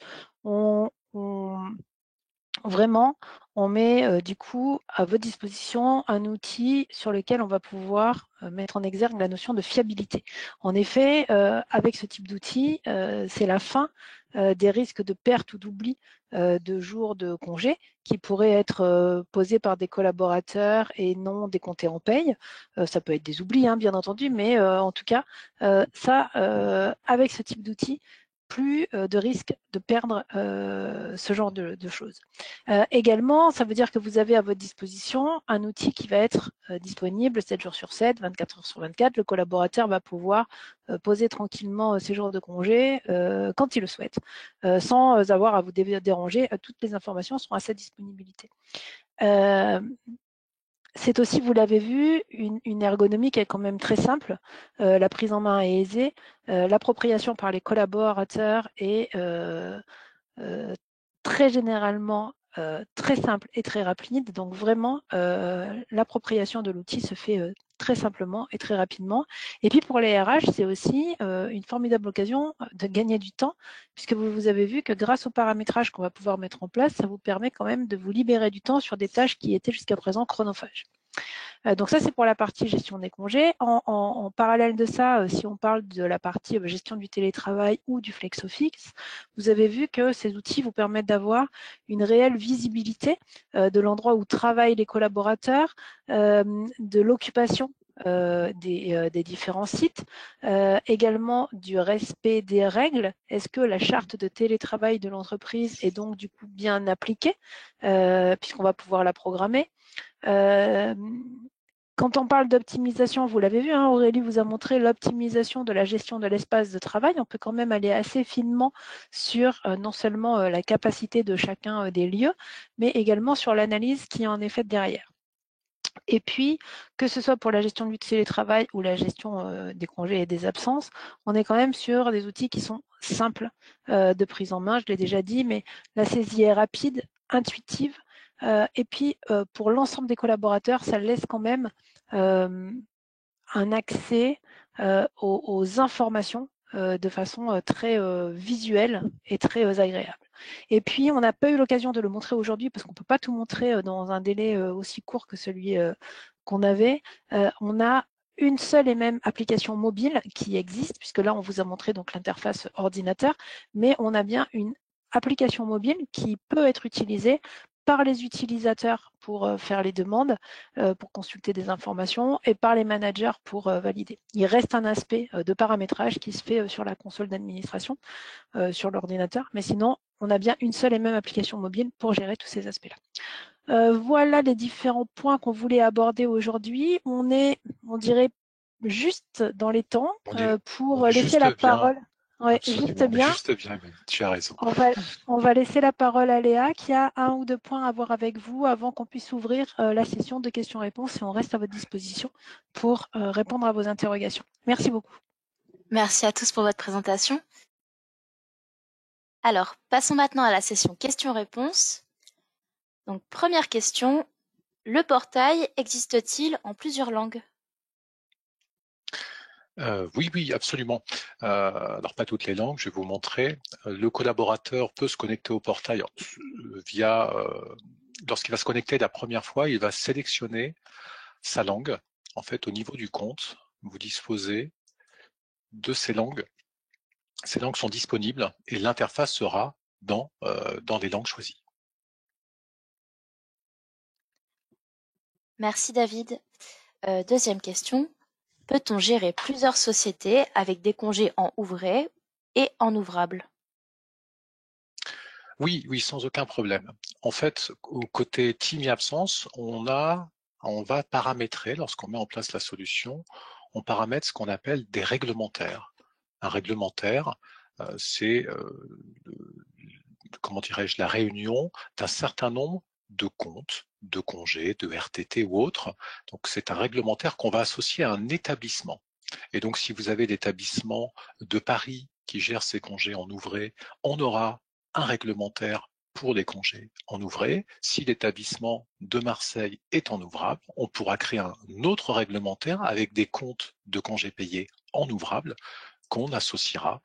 vraiment, on met du coup à votre disposition un outil sur lequel on va pouvoir mettre en exergue la notion de fiabilité. En effet, avec ce type d'outil, c'est la fin des risques de perte ou d'oubli de jours de congé qui pourraient être posés par des collaborateurs et non décomptés en paye. Ça peut être des oublis, hein, bien entendu, mais en tout cas, avec ce type d'outil, plus de risque de perdre ce genre de choses. Également, ça veut dire que vous avez à votre disposition un outil qui va être disponible 7 jours sur 7, 24 heures sur 24. Le collaborateur va pouvoir poser tranquillement ses jours de congé quand il le souhaite, sans avoir à vous déranger. Toutes les informations sont à sa disponibilité. C'est aussi, vous l'avez vu, une ergonomie qui est quand même très simple. La prise en main est aisée. L'appropriation par les collaborateurs est très généralement très simple et très rapide. Donc vraiment, l'appropriation de l'outil se fait très simplement et très rapidement. Et puis pour les RH, c'est aussi une formidable occasion de gagner du temps, puisque vous avez vu que grâce au paramétrage qu'on va pouvoir mettre en place, ça vous permet quand même de vous libérer du temps sur des tâches qui étaient jusqu'à présent chronophages. Donc ça, c'est pour la partie gestion des congés. En parallèle de ça, si on parle de la partie gestion du télétravail ou du flex office, vous avez vu que ces outils vous permettent d'avoir une réelle visibilité de l'endroit où travaillent les collaborateurs, de l'occupation des différents sites, également du respect des règles. Est-ce que la charte de télétravail de l'entreprise est donc du coup bien appliquée, puisqu'on va pouvoir la programmer. Quand on parle d'optimisation, vous l'avez vu, hein, Aurélie vous a montré l'optimisation de la gestion de l'espace de travail. On peut quand même aller assez finement sur non seulement la capacité de chacun des lieux, mais également sur l'analyse qui en est faite derrière. Et puis, que ce soit pour la gestion du télétravail ou la gestion des congés et des absences, on est quand même sur des outils qui sont simples de prise en main, je l'ai déjà dit, mais la saisie est rapide, intuitive, et puis pour l'ensemble des collaborateurs, ça laisse quand même un accès aux informations de façon très visuelle et très agréable. Et puis, on n'a pas eu l'occasion de le montrer aujourd'hui parce qu'on ne peut pas tout montrer dans un délai aussi court que celui qu'on avait. On a une seule et même application mobile qui existe, puisque là, on vous a montré donc l'interface ordinateur, mais on a bien une application mobile qui peut être utilisée par les utilisateurs pour faire les demandes, pour consulter des informations, et par les managers pour valider. Il reste un aspect de paramétrage qui se fait sur la console d'administration, sur l'ordinateur, mais sinon, on a bien une seule et même application mobile pour gérer tous ces aspects-là. Voilà les différents points qu'on voulait aborder aujourd'hui. On est, on dirait, juste dans les temps pour laisser la parole. Ouais, juste bien, tu as raison. On va laisser la parole à Léa qui a 1 ou 2 points à voir avec vous avant qu'on puisse ouvrir la session de questions-réponses et on reste à votre disposition pour répondre à vos interrogations. Merci beaucoup. Merci à tous pour votre présentation. Alors, passons maintenant à la session questions-réponses. Donc, première question, Le portail existe-t-il en plusieurs langues? Oui, absolument. Alors, pas toutes les langues, je vais vous montrer. Le collaborateur peut se connecter au portail via... lorsqu'il va se connecter la première fois, il va sélectionner sa langue. En fait, au niveau du compte, vous disposez de ces langues. Ces langues sont disponibles et l'interface sera dans les langues choisies. Merci David. Deuxième question. Peut-on gérer plusieurs sociétés avec des congés en ouvrés et en ouvrables? Oui, sans aucun problème. En fait, au côté Team et Absence, on va paramétrer, lorsqu'on met en place la solution, on paramètre ce qu'on appelle des réglementaires. Un réglementaire, c'est, comment dirais-je, la réunion d'un certain nombre de comptes, de congés, de RTT ou autres. Donc, c'est un réglementaire qu'on va associer à un établissement. Et donc, si vous avez l'établissement de Paris qui gère ses congés en ouvré, on aura un réglementaire pour les congés en ouvré. Si l'établissement de Marseille est en ouvrable, on pourra créer un autre réglementaire avec des comptes de congés payés en ouvrable qu'on associera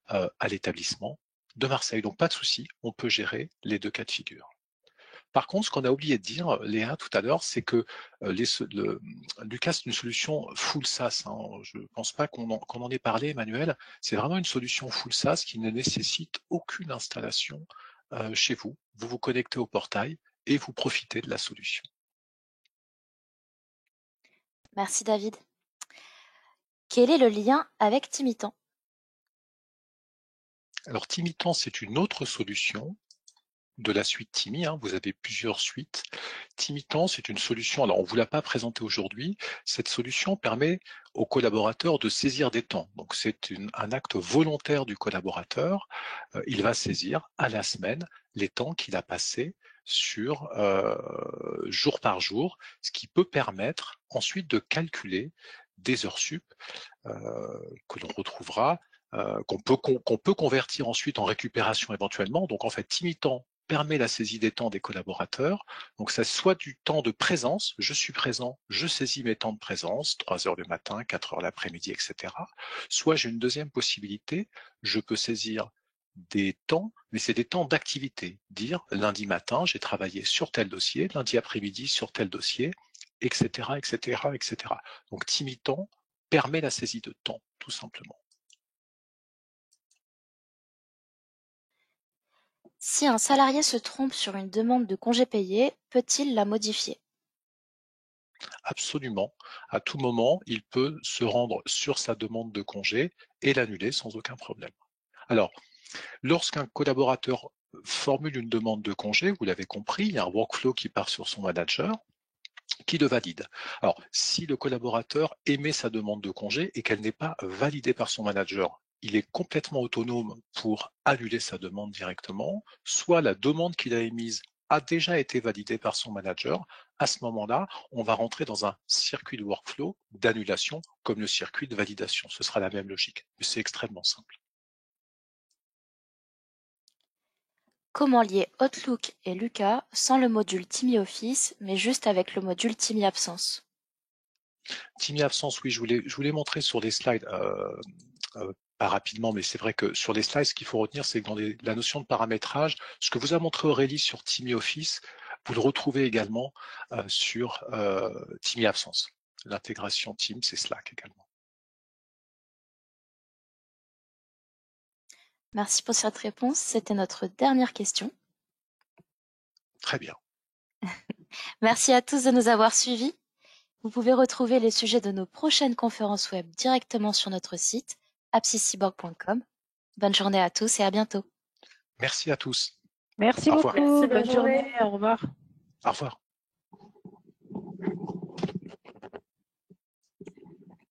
à l'établissement de Marseille. Donc pas de souci, on peut gérer les deux cas de figure. Par contre, ce qu'on a oublié de dire, Léa, tout à l'heure, c'est que Lucas, c'est une solution full SaaS. Hein. Je ne pense pas qu'on en ait parlé, Emmanuel. C'est vraiment une solution full SaaS qui ne nécessite aucune installation chez vous. Vous vous connectez au portail et vous profitez de la solution. Merci David. Quel est le lien avec Timitan? Alors, Timitan, c'est une autre solution de la suite Timi, hein, vous avez plusieurs suites. Timitan, c'est une solution, alors on ne vous l'a pas présentée aujourd'hui, cette solution permet aux collaborateurs de saisir des temps. Donc c'est un acte volontaire du collaborateur, il va saisir à la semaine les temps qu'il a passés sur jour par jour, ce qui peut permettre ensuite de calculer des heures sup que l'on retrouvera, qu'on peut convertir ensuite en récupération éventuellement. Donc en fait, Timitan permet la saisie des temps des collaborateurs. Donc ça soit du temps de présence, je suis présent, je saisis mes temps de présence, 3 heures le matin, 4 heures l'après-midi, etc. Soit j'ai une deuxième possibilité, je peux saisir des temps, mais c'est des temps d'activité. Dire lundi matin, j'ai travaillé sur tel dossier, lundi après-midi sur tel dossier, etc., etc., etc. Donc Timitan permet la saisie de temps, tout simplement. Si un salarié se trompe sur une demande de congé payé, peut-il la modifier? Absolument. À tout moment, il peut se rendre sur sa demande de congé et l'annuler sans aucun problème. Alors, lorsqu'un collaborateur formule une demande de congé, vous l'avez compris, il y a un workflow qui part sur son manager qui le valide. Alors, si le collaborateur émet sa demande de congé et qu'elle n'est pas validée par son manager, il est complètement autonome pour annuler sa demande directement, soit la demande qu'il a émise a déjà été validée par son manager. À ce moment-là, on va rentrer dans un circuit de workflow d'annulation comme le circuit de validation. Ce sera la même logique, mais c'est extrêmement simple. Comment lier Outlook et Lucas sans le module TimiOffice, mais juste avec le module TimiAbsence? TimiAbsence, oui, je voulais montrer sur les slides, pas rapidement, mais c'est vrai que sur les slides, ce qu'il faut retenir, c'est que dans la notion de paramétrage, ce que vous a montré Aurélie sur TimiOffice, vous le retrouvez également sur TimiAbsence. L'intégration Teams et Slack également. Merci pour cette réponse. C'était notre dernière question. Très bien. Merci à tous de nous avoir suivis. Vous pouvez retrouver les sujets de nos prochaines conférences web directement sur notre site apsiscyborg.com. Bonne journée à tous et à bientôt. Merci à tous. Merci Au revoir. beaucoup. Merci, bonne Bonne journée. journée. Au revoir. Au revoir.